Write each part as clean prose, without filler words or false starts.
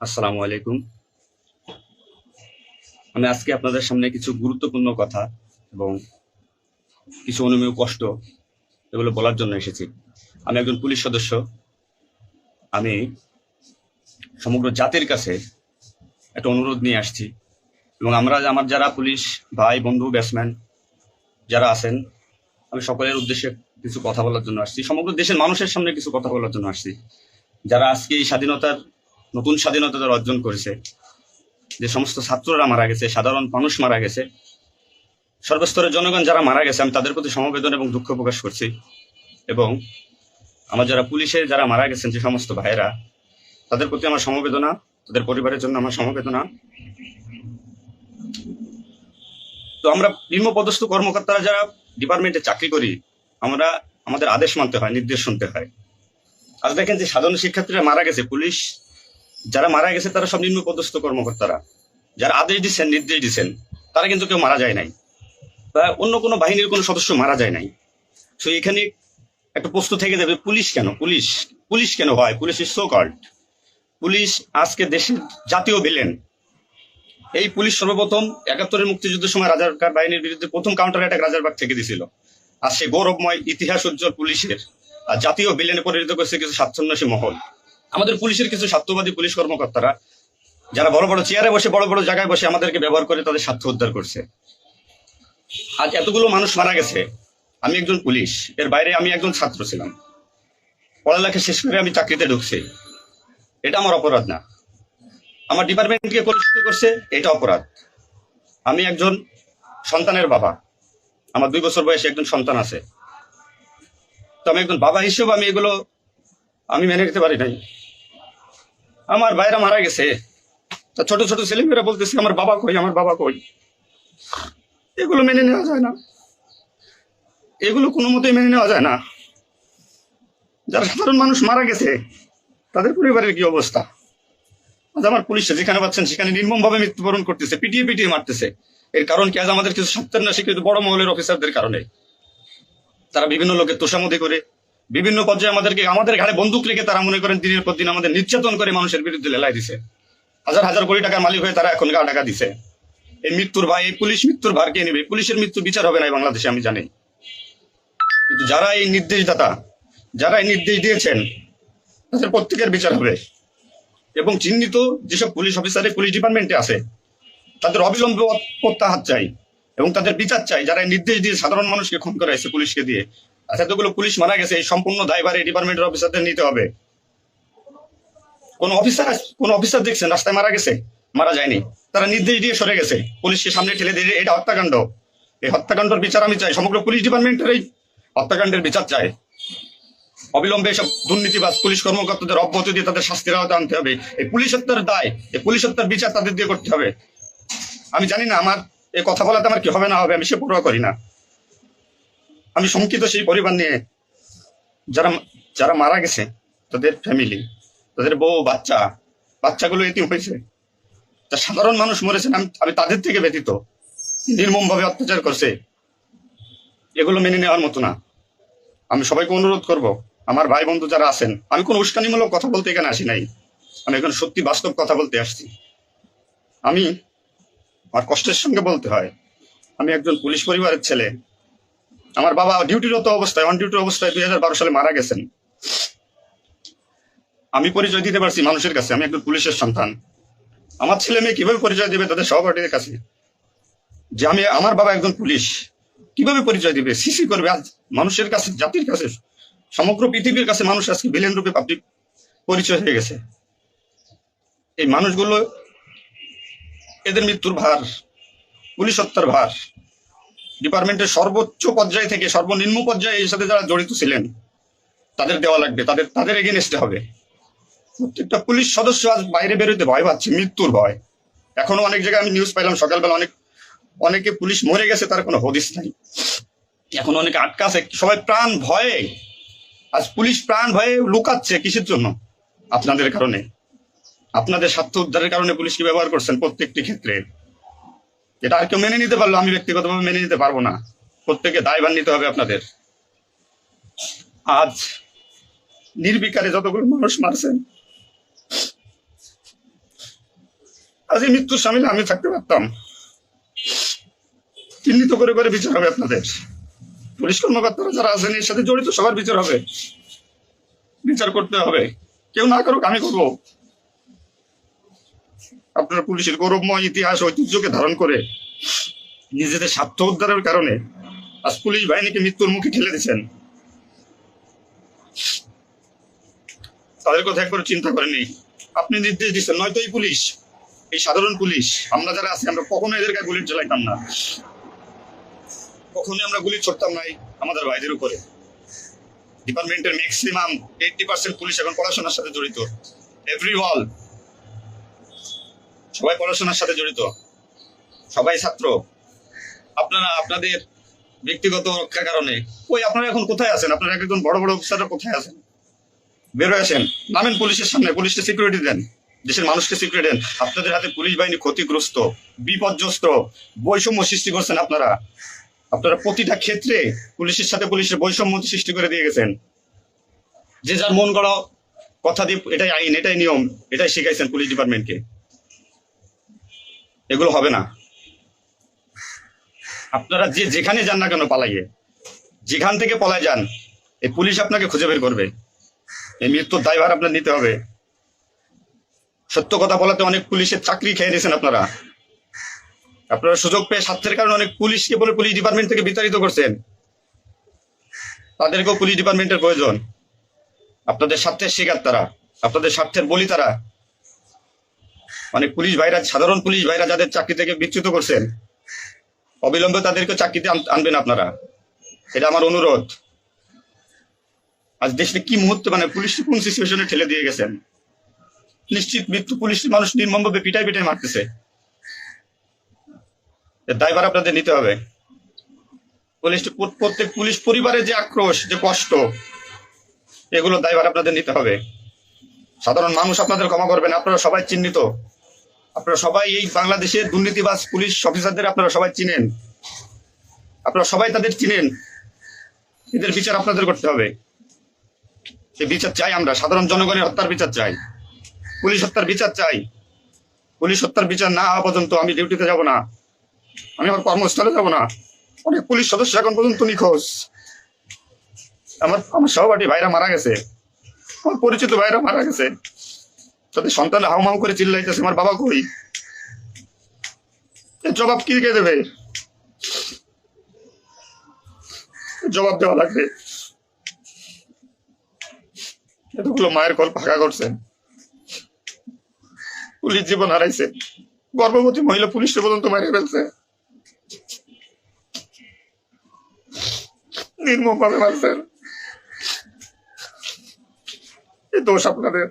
আসসালামু আলাইকুম। আমি আজকে আপনাদের সামনে কিছু গুরুত্বপূর্ণ কথা এবং কিছু অনুমেয় কষ্ট এগুলো বলার জন্য এসেছি। আমি একজন পুলিশ সদস্য। আমি সমগ্র জাতির কাছে একটা অনুরোধ নিয়ে আসছি এবং আমার যারা পুলিশ ভাই বন্ধু ব্যাটসম্যান যারা আছেন, আমি সকলের উদ্দেশ্যে কিছু কথা বলার জন্য আসছি। সমগ্র দেশের মানুষের সামনে কিছু কথা বলার জন্য আসছি। যারা আজকে এই নতুন স্বাধীনতা যারা অর্জন করেছে, যে সমস্ত ছাত্ররা মারা গেছে, সাধারণ মানুষ মারা গেছে, সর্বস্তরের জনগণ যারা মারা গেছে, আমি তাদের প্রতি সমবেদনা এবং দুঃখ প্রকাশ করছি। এবং আমার যারা পুলিশে যারা মারা গেছেন যে সমস্ত ভাইয়েরা, তাদের প্রতি আমার সমবেদনা, তাদের পরিবারের জন্য আমার সমবেদনা। তো আমরা নিম্নপদস্থ কর্মকর্তারা যারা ডিপার্টমেন্টে চাকরি করি, আমরা আমাদের আদেশ মানতে হয়, নির্দেশ শুনতে হয়। আজ দেখেন যে সাধারণ শিক্ষার্থীরা মারা গেছে, পুলিশ যারা মারা গেছে তারা সব নিম্নপদস্থ কর্মকর্তারা, যারা আদেশ দিচ্ছেন নির্দেশ দিচ্ছেন, তারা কিন্তু কেউ মারা যায় নাই, বা অন্য কোনো বাহিনীর কোনো সদস্য মারা যায় নাই। তো এখানে একটা প্রশ্ন থেকে যাবে, পুলিশ কেন, পুলিশ পুলিশ কেন হয়? Police is so called. Police আজকে দেশের জাতীয় ভিলেন। এই পুলিশ সর্বপ্রথম ৭১-এর মুক্তিযুদ্ধের সময় রাজারকার বাহিনীর বিরুদ্ধে প্রথম কাউন্টার অ্যাটাক রাজারবাগ থেকে দিছিল। আর সে গৌরবময় ইতিহাস উজ্জ্বল পুলিশের আর জাতীয় ভিলেনে পরিণত করেছে কিছু স্বার্থন্বেষী মহল। আমাদের পুলিশের কিছু স্বার্থবাদী পুলিশ কর্মকর্তারা, যারা বড় বড় চেয়ারে বসে, বড় বড় জায়গায় বসে আমাদেরকে ব্যবহার করে তাদের স্বার্থ উদ্ধার করছে। আজ এতগুলো মানুষ মারা গেছে। আমি একজন পুলিশ, এর বাইরে আমি একজন ছাত্র ছিলাম। পড়ালেখা শেষ করে আমি চাকরিতে ঢুকছি, এটা আমার অপরাধ না। আমার ডিপার্টমেন্টকে কলুষিত করছে, এটা অপরাধ। আমি একজন সন্তানের বাবা, আমার 2 বছর বয়সে একজন সন্তান আছে। তো আমি একজন বাবা হিসেবে এগুলো আমি মেনে নিতে পারি নাই। আমার ভাইরা মারা গেছে, তা ছোট ছোট ছেলেমেয়েরা বলতেছে আমার বাবা কই, আমার বাবা কই। এগুলো মেনে নেওয়া যায় না, এগুলো কোনো মতেই মেনে নেওয়া যায় না। যারা সাধারণ মানুষ মারা গেছে, তাদের পরিবারের কি অবস্থা? আজ আমার পুলিশরা যেখানে পাচ্ছেন সেখানে নির্মমভাবে মৃত্যুবরণ করতেছে, পিটিয়ে পিটিয়ে মারতেছে। এর কারণ কি? আজ আমাদের কিছু সত্যের না স্বীকৃত বড় মহলের অফিসারদের কারণে। তারা বিভিন্ন লোকের তোষামোদি করে, বিভিন্ন পর্যায়ে আমাদের ঘাড়ে বন্দুক রেখে তারা মনে করেন দিনের পর দিন আমাদের নির্যাতন করে মানুষের বিরুদ্ধে লেলাই দিছে। হাজার হাজার কোটি টাকার মালিক হয়ে তারা এখন গা টাকা দিছে। এই মৃত্যুর ভাই, এই পুলিশ মৃত্যুর ভার কে নেবে? পুলিশের মৃত্যু বিচার হবে না বাংলাদেশে, আমি জানি। কিন্তু যারা এই নির্দেশদাতা, যারা এই নির্দেশ দিয়েছেন, তাদের প্রত্যেকের বিচার হবে। এবং চিহ্নিত যেসব পুলিশ অফিসার পুলিশ ডিপার্টমেন্টে আছে, তাদের অবিলম্বে প্রত্যাহার চাই এবং তাদের বিচার চাই। যারা নির্দেশ দিয়ে সাধারণ মানুষকে খুন করাইছে পুলিশকে দিয়ে, আচ্ছা এতগুলো পুলিশ মারা গেছে, এই সম্পূর্ণ দায়ভার এই ডিপার্টমেন্টের অফিসারদের নিতে হবে। কোন অফিসার দেখছেন রাস্তায় মারা গেছে? মারা যায়নি। তারা নির্দেশ দিয়ে সরে গেছে, পুলিশকে সামনে ঠেলে দিয়ে এটা হত্যাকাণ্ড। এই হত্যাকাণ্ডের বিচার আমি চাই, সমগ্র পুলিশ ডিপার্টমেন্টের এই হত্যাকাণ্ডের বিচার চাই। অবিলম্বে এসব দুর্নীতিবাজ পুলিশ কর্মকর্তাদের অব্যাহতি দিয়ে তাদের শাস্তির আওতায় আনতে হবে। এই পুলিশ হত্যার দায়, এই পুলিশ হত্যার বিচার তাদের দিয়ে করতে হবে। আমি জানি না আমার এই কথা বলাতে আমার কি হবে না হবে, আমি সে পরোয়া করি না। আমি শঙ্কিত সেই পরিবার নিয়ে, যারা যারা মারা গেছে, তাদের ফ্যামিলি, তাদের বউ বাচ্চাগুলো এতিম হয়েছে। তা সাধারণ মানুষ মরেছেন, আমি তাদের থেকে ব্যতীত। নির্মম ভাবে অত্যাচার করছে, এগুলো মেনে নেওয়ার মতো না। আমি সবাইকে অনুরোধ করব, আমার ভাই বন্ধু যারা আছেন, আমি কোনো উস্কানিমূলক কথা বলতে এখানে আসি নাই, আমি এখানে সত্যি বাস্তব কথা বলতে আসছি। আমি আমার কষ্টের সঙ্গে বলতে হয়, আমি একজন পুলিশ পরিবারের ছেলে। আমার বাবা ডিউটিরত অবস্থায়, অন ডিউটি অবস্থায় 2012 সালে মারা গেছেন। আমি পরিচয় দিতে পারছি মানুষের কাছে, আমি একজন পুলিশের সন্তান। আমার ছেলে মেয়ে কিভাবে পরিচয় দিবে তাদের সহপাঠীদের কাছে যে আমার বাবা একজন পুলিশ? কিভাবে পরিচয় দিবে? সিসি করবে? আজ মানুষের কাছে, জাতির কাছে, সমগ্র পৃথিবীর কাছে মানুষ আজকে ভিলেন রূপে পাবলিক পরিচয় হয়ে গেছে। এই মানুষগুলো, এদের মৃত্যুর ভার, পুলিশ হত্যার ভার ডিপার্টমেন্টের সর্বোচ্চ পর্যায়ে থেকে সর্বনিম্ন পর্যায়ে এর সাথে যারা জড়িত ছিলেন তাদের দেওয়া লাগবে, তাদের এগেনস্টে হবে। প্রত্যেকটা পুলিশ সদস্য আজ বাইরে বেরোতে ভয় পাচ্ছে, মৃত্যুর ভয়। এখনো অনেক জায়গায় আমি নিউজ পাইলাম সকালবেলা, অনেকে পুলিশ মরে গেছে, তার কোনো হদিস নাই। এখন অনেকে আটকা আছে, সবাই প্রাণ ভয়ে, আজ পুলিশ প্রাণ ভয়ে লুকাচ্ছে। কিসের জন্য? আপনাদের কারণে, আপনাদের স্বার্থ উদ্ধারের কারণে পুলিশকে ব্যবহার করছেন প্রত্যেকটি ক্ষেত্রে। এটা আর কেউ মেনে নিতে পারলো, আমি ব্যক্তিগতভাবে মেনে নিতে পারবো না। প্রত্যেকে দায়ভার নিতে হবে আপনাদের। আজ নির্বিকারে যতগুলো মানুষ মারছেন, আজ এই মৃত্যুর সামিলে আমি থাকতে পারতাম। চিহ্নিত করে করে বিচার হবে আপনাদের। পুলিশ কর্মকর্তারা যারা আছেন এর সাথে জড়িত সবার বিচার হবে, বিচার করতে হবে। কেউ না করুক, আমি করবো। আপনারা পুলিশের গৌরবময় ইতিহাস ঐতিহ্যকে ধারণ করে নিজেদের স্বার্থ উদ্ধারের কারণে আজ পুলিশ বাহিনীকে মৃত্যুর মুখে ঠেলে দিচ্ছেন। তাদের কথা একবার চিন্তা করেনি। আপনি নির্দেশ দিচ্ছেন, নয়তো এই পুলিশ, এই সাধারণ পুলিশ, আমরা যারা আছি আমরা কখনো এদের গায়ে গুলি চালাইতাম না, কখনোই আমরা গুলি ছড়তাম নাই আমাদের ভাইদের উপরে। ডিপার্টমেন্টের ম্যাক্সিমাম 80% পুলিশ এখন পড়াশোনার সাথে জড়িত। এভরিওয়াল, সবাই পড়াশোনার সাথে জড়িত, সবাই ছাত্র। আপনারা আপনাদের ব্যক্তিগত রক্ষার কারণে ওই আপনারা এখন কোথায় আছেন? আপনারা একজন বড় বড় অফিসাররা কোথায় আছেন? বেরোয় আসেন, নামেন পুলিশের সামনে, পুলিশকে সিকিউরিটি দেন, দেশের মানুষকে সিকিউরিটি দেন। আপনাদের হাতে পুলিশ বাহিনী ক্ষতিগ্রস্ত, বিপর্যস্ত, বৈষম্য সৃষ্টি করছেন আপনারা। আপনারা প্রতিটা ক্ষেত্রে পুলিশের সাথে পুলিশের বৈষম্য সৃষ্টি করে দিয়ে গেছেন। যে যার মন গড়া কথা দিয়ে এটাই আইন, এটাই নিয়ম, এটাই শিখাইছেন পুলিশ ডিপার্টমেন্টকে। এগুলো হবে না। আপনারা যে যেখানে যান না কেন পালাইয়ে, যেখান থেকে পলায় যান, এই পুলিশ আপনাকে খুঁজে বের করবে। এই মৃত্যুর দায়ভার আপনার নিতে হবে। সত্য কথা বলাতে অনেক পুলিশের চাকরি খেয়ে নিয়েছেন আপনারা। আপনারা সুযোগ পেয়ে স্বার্থের কারণে অনেক পুলিশকে বলে পুলিশ ডিপার্টমেন্ট থেকে বিতাড়িত করছেন। তাদেরকেও পুলিশ ডিপার্টমেন্টের প্রয়োজন। আপনাদের স্বার্থের শিকার তারা, আপনাদের স্বার্থের বলি তারা। অনেক পুলিশ ভাইরা, সাধারণ পুলিশ ভাইরা যাদের চাকরি থেকে বিচ্যুত করছেন, অবিলম্বে তাদেরকে চাকরিতে আনবেন আপনারা। এটা আমার অনুরোধ। আজ দেশে কি মুহূর্তে মানে পুলিশ কোন সিচুয়েশনে ঠেলে দিয়ে গেছেন। নিশ্চিত মৃত্যু, পুলিশ মানুষ নির্মমভাবে পিটাই পিটাই মারতেছে। এর দায়ভার আপনাদের নিতে হবে। প্রত্যেক পুলিশ পরিবারের যে আক্রোশ, যে কষ্ট, এগুলো দায়ভার আপনাদের নিতে হবে। সাধারণ মানুষ আপনাদের ক্ষমা করবেন। আপনারা সবাই চিহ্নিত, আপনারা সবাই এই বাংলাদেশের দুর্নীতিবাজ পুলিশ অফিসারদের আপনারা সবাই চিনেন, আপনারা সবাই তাদের চিনেন। এদের বিচার আপনাদের করতে হবে। সেই বিচার চাই আমরা। সাধারণ জনগণের হত্যার বিচার চাই, পুলিশ হত্যার বিচার চাই। পুলিশ হত্যার বিচার না হওয়া পর্যন্ত আমি ডিউটিতে যাব না, আমি আমার কর্মস্থলে যাব না। অনেক পুলিশ সদস্য এখন পর্যন্ত নিখোঁজ। আমার সহপাঠী ভাইরা মারা গেছে, আমার পরিচিত ভাইরা মারা গেছে। তাদের সন্তান হাউমাউ করে চিল্লাইতেছে, আমার বাবা কই? জবাব কি কে দেবে? জবাব দেওয়া লাগবে। এতগুলো মায়ের কল ফাঁকা করছেন, পুলিশ জীবন হারাইছে, গর্ভবতী মহিলা পুলিশে পর্যন্ত মেরে ফেলছে, নির্মম ভাবে মারছেন। এই দোষ আপনাদের।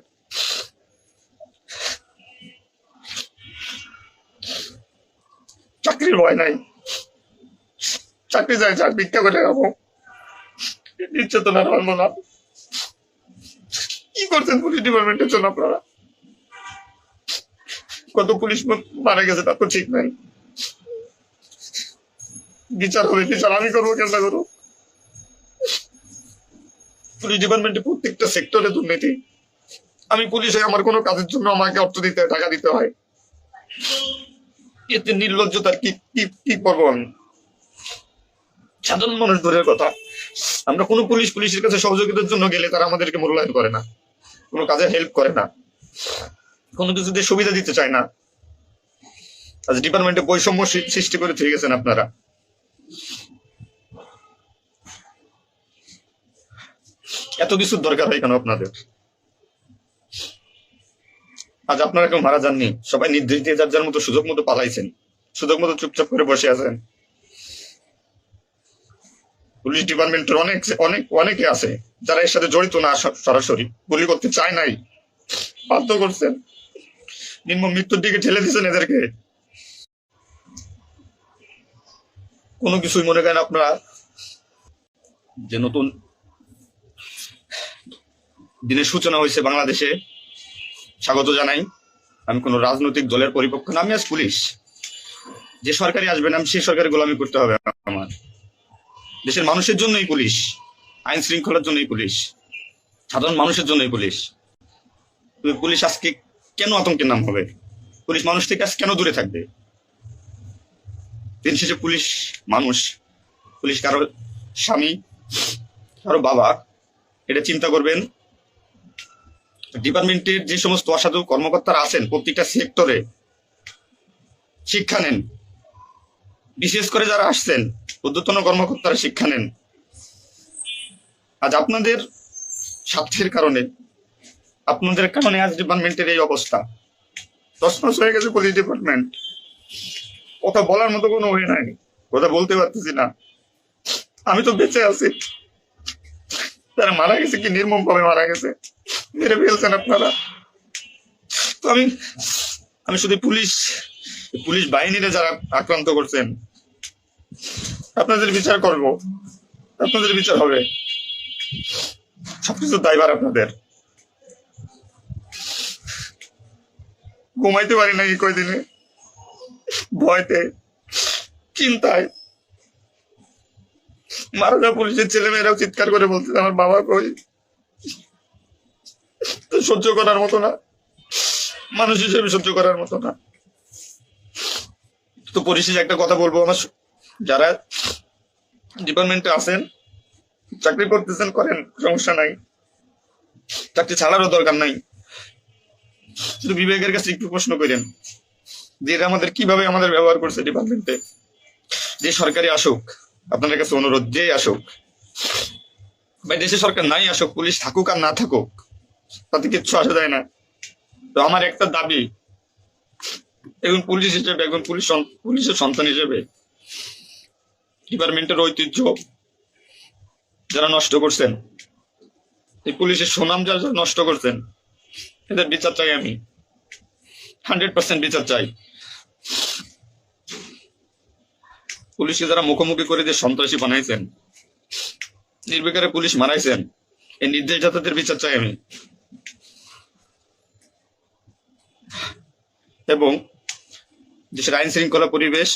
চাকরির ভয় নাই, চাকরি যায় যাক, ভিক্ষা করে খাবো, নির্যাতন আর মানবো না। কি করছেন পুলিশ ডিপার্টমেন্টের জন্য আপনারা? কত পুলিশ মারা গেছে তার তো ঠিক নাই। বিচার হবে, বিচার আমি করবো, কেন করবো? পুলিশ ডিপার্টমেন্টে প্রত্যেকটা সেক্টরে দুর্নীতি। আমি পুলিশ হয়ে আমার কোনো কাজের জন্য আমাকে অর্থ দিতে হয়, টাকা দিতে হয়। এতে নির্লজ্জতার কি কি করবো আমি? সাধারণ মানুষ দূরের কথা, আমরা কোনো পুলিশের কাছে সহযোগিতার জন্য গেলে তারা আমাদেরকে মূল্যায়ন করে না, কোনো কাজে হেল্প করে না, কোনো কিছুতে সুবিধা দিতে চায় না। আজ ডিপার্টমেন্টে বৈষম্য সৃষ্টি করে থেকে গেছেন আপনারা। এত কিছুর দরকার হয় কেন আপনাদের? আজ আপনারা কেউ মারা যাননি, সবাই নির্দেশ দিয়ে যার যার মতো সুযোগ মতো পালাইছেন, সুযোগ মতো চুপচাপ করে বসে আছেন। পুলিশ ডিপার্টমেন্টের অনেকে আছে যারা এর সাথে জড়িত না, সরাসরি গুলি করতে চায় নাই, বাধ্য করছেন, নির্মম মৃত্যুর দিকে ঠেলে দিচ্ছেন এদেরকে। কোনো কিছুই মনে করেন আপনারা যে নতুন দিনের সূচনা হয়েছে বাংলাদেশে, স্বাগত জানাই। আমি কোন রাজনৈতিক দলের পরিপক্ষ না, আমি আজ পুলিশ। যে সরকারি আসবেন আমি সেই সরকারি গোলামি করতে হবে আমার। দেশের মানুষের জন্যই পুলিশ, আইন শৃঙ্খলার জন্যই পুলিশ, সাধারণ মানুষের জন্যই পুলিশ। পুলিশ আজকে কেন আতঙ্কের নাম হবে? পুলিশ মানুষ থেকে আজ কেন দূরে থাকবে? দিন শেষে পুলিশ মানুষ, পুলিশ কারো স্বামী, কারো বাবা। এটা চিন্তা করবেন। ডিপার্টমেন্টের যে সমস্ত অসাধু কর্মকর্তারা আছেন প্রত্যেকটা সেক্টরে শিক্ষা নেন। বিশেষ করে যারা আসছেন ঊর্ধ্বতন কর্মকর্তারা শিক্ষা নেন। আজ আপনাদের স্বার্থের কারণে, আপনাদের কারণে আজ ডিপার্টমেন্টের এই অবস্থা। তছনছ হয়ে গেছে পুলিশ ডিপার্টমেন্ট। কথা বলার মতো কোনো ওয়ে নাই, কথা বলতে পারতেছি না। আমি তো বেঁচে আছি, তারা মারা গেছে কি নির্মম ভাবে মারা গেছে, মেরে ফেলছেন আপনারা। তো আমি শুধু পুলিশ বাহিনীরা যারা আক্রান্ত করছেন আপনাদের বিচার করব, আপনাদের বিচার হবে। সবকিছু দায়ভার আপনাদের। ঘুমাইতে পারি না এই কয়দিনে, ভয়তে, চিন্তায়। মারা যাওয়া পুলিশের ছেলেমেয়েরাও চিৎকার করে বলছে আমার বাবা কই। সহ্য করার মতো না, মানুষ হিসেবে সহ্য করার মতো না। তো পরিশেষে একটা কথা বলবো, আমার যারা ডিপার্টমেন্টে আছেন, চাকরি করতেছেন করেন, সমস্যা নাই, চাকরি ছাড়ারও দরকার নাই। শুধু বিবেকের কাছে একটু প্রশ্ন করেন যে এরা আমাদের কিভাবে আমাদের ব্যবহার করছে ডিপার্টমেন্টে। যে সরকারি আসুক, আপনাদের কাছে অনুরোধ, যে আসুক ভাই, দেশে সরকার নাই আসুক, পুলিশ থাকুক আর না থাকুক, তাতে কিচ্ছু আসা যায় না। তো আমার একটা দাবি, একজন পুলিশ হিসেবে, একজন পুলিশের সন্তান হিসেবে, ডিপার্টমেন্টের ঐতিহ্য যারা নষ্ট করছেন, এই পুলিশের সুনাম যারা নষ্ট করছেন, এদের বিচার চাই আমি, 100% বিচার চাই। পুলিশকে যারা মুখোমুখি করে যে সন্ত্রাসী বানাইছেন, নির্বিকারে পুলিশ মারাইছেন, এই নির্দেশদাতাদের বিচার চাই আমি। এবং দেশের আইন শৃঙ্খলা পরিবেশ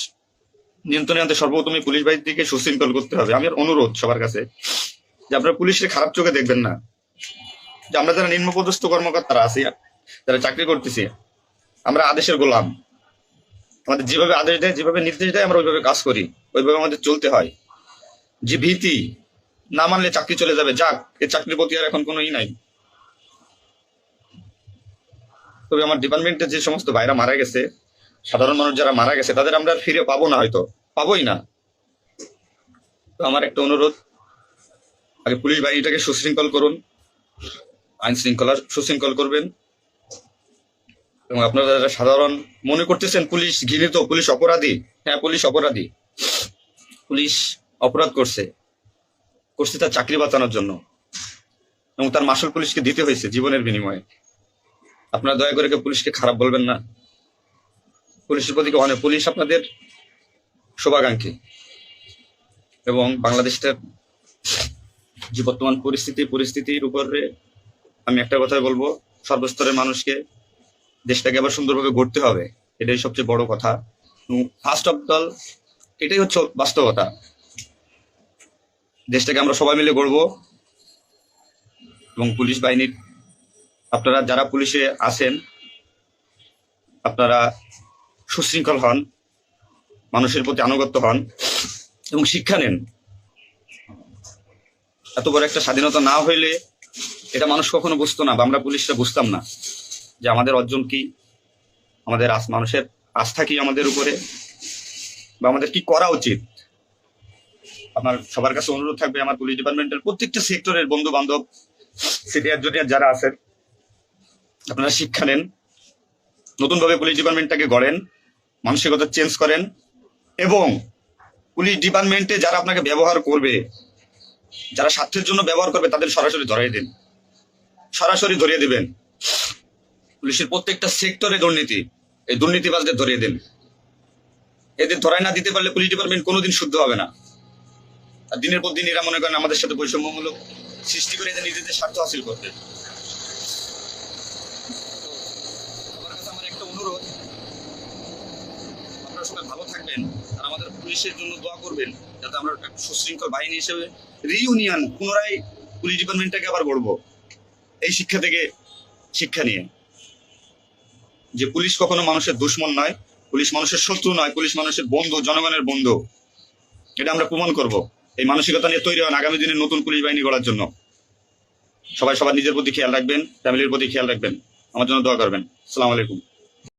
নিয়ন্ত্রণে আনতে সর্বপ্রথমে পুলিশ বাহিনীকে সুশৃঙ্খল করতে হবে। আমি অনুরোধ সবার কাছে যে আপনারা পুলিশের খারাপ চোখে দেখবেন না। যে আমরা যারা নিম্নপদস্থ কর্মকর্তারা আছি, যারা চাকরি করতেছি, আমরা আদেশের গোলাম। আমাদের যেভাবে আদেশ দেয়, যেভাবে নির্দেশ দেয়, আমরা ওইভাবে কাজ করি, ওইভাবে আমাদের চলতে হয়। যে ভীতি, না মানলে চাকরি চলে যাবে, যাক, এই চাকরির প্রতি আর এখন কোনো ই নাই। তবে আমার ডিপার্টমেন্টে যে সমস্ত ভাইরা মারা গেছে, সাধারণ মানুষ যারা মারা গেছে, তাদের আমরা ফিরে পাবো না, হয়তো পাবোই না। তো আমার একটা অনুরোধ, আগে পুলিশ বাহিনীটাকে সুশৃঙ্খল করুন, আইন শৃঙ্খলা সুশৃঙ্খল করবেন। এবং আপনারা যারা সাধারণ মনে করতেছেন পুলিশ ঘৃণিত, পুলিশ অপরাধী, হ্যাঁ পুলিশ অপরাধী, পুলিশ অপরাধ করছে তার চাকরি বাঁচানোর জন্য, এবং তার মাসুল পুলিশকে দিতে হয়েছে জীবনের বিনিময়ে। আপনারা দয়া করে পুলিশকে খারাপ বলবেন না। পুলিশের প্রতি অনেক, পুলিশ আপনাদের শুভাকাঙ্ক্ষী। এবং বাংলাদেশের যে বর্তমান পরিস্থিতির উপরে আমি একটা কথাই বলবো, সর্বস্তরের মানুষকে দেশটাকে আবার সুন্দরভাবে গড়তে হবে, এটাই সবচেয়ে বড় কথা। ফার্স্ট অফ অল এটাই হচ্ছে বাস্তবতা। দেশটাকে আমরা সবাই মিলে গড়বো। এবং পুলিশ বাহিনীর আপনারা যারা পুলিশে আছেন, আপনারা সুশৃঙ্খল হন, মানুষের প্রতি আনুগত্য হন এবং শিক্ষা নেন। এত বড় একটা স্বাধীনতা না হইলে এটা মানুষ কখনো বুঝতো না, বা আমরা পুলিশরা বুঝতাম না যে আমাদের অর্জন কি, আমাদের মানুষের আস্থা কি আমাদের উপরে, বা আমাদের কি করা উচিত। আমার সবার কাছে অনুরোধ থাকবে, আমার পুলিশ ডিপার্টমেন্টের প্রত্যেকটা সেক্টরের বন্ধু বান্ধব, সিনিয়র জুনিয়র যারা আছেন, আপনারা শিক্ষা নেন, নতুন ভাবে পুলিশ ডিপার্টমেন্টটাকে গড়েন, মানসিকতা চেঞ্জ করেন। এবং পুলিশ ডিপার্টমেন্টে যারা আপনাকে ব্যবহার করবে, যারা স্বার্থের জন্য ব্যবহার করবে, তাদের সরাসরি ধরিয়ে দিন, সরাসরি ধরিয়ে দিবেন। পুলিশের প্রত্যেকটা সেক্টরে দুর্নীতি, এই দুর্নীতিবাজদের ধরিয়ে দিন। এদের ধরাই না দিতে পারলে পুলিশ ডিপার্টমেন্ট কোনোদিন শুদ্ধ হবে না। আর দিনের পর দিন এরা মনে করেন আমাদের সাথে বৈষম্যমূলক সৃষ্টি করে এদের নিজেদের স্বার্থ হাসিল করতে। আমার কাছে আমার একটা অনুরোধ, আপনারা সবাই ভালো থাকবেন আর আমাদের পুলিশের জন্য দোয়া করবেন, যাতে আমরা একটা সুশৃঙ্খল বাহিনী হিসেবে রিইউনিয়ন, পুনরায় পুলিশ ডিপার্টমেন্টটাকে আবার গড়বো, এই শিক্ষা থেকে শিক্ষা নিয়ে। যে পুলিশ কখনো মানুষের দুশ্মন নয়, পুলিশ মানুষের শত্রু নয়, পুলিশ মানুষের বন্ধু, জনগণের বন্ধু। এটা আমরা প্রমাণ করব। এই মানসিকতা নিয়ে তৈরি হন আগামী দিনে নতুন পুলিশ বাহিনী গড়ার জন্য। সবাই সবার নিজের প্রতি খেয়াল রাখবেন, ফ্যামিলির প্রতি খেয়াল রাখবেন, আমার জন্য দোয়া করবেন। আসসালামু আলাইকুম।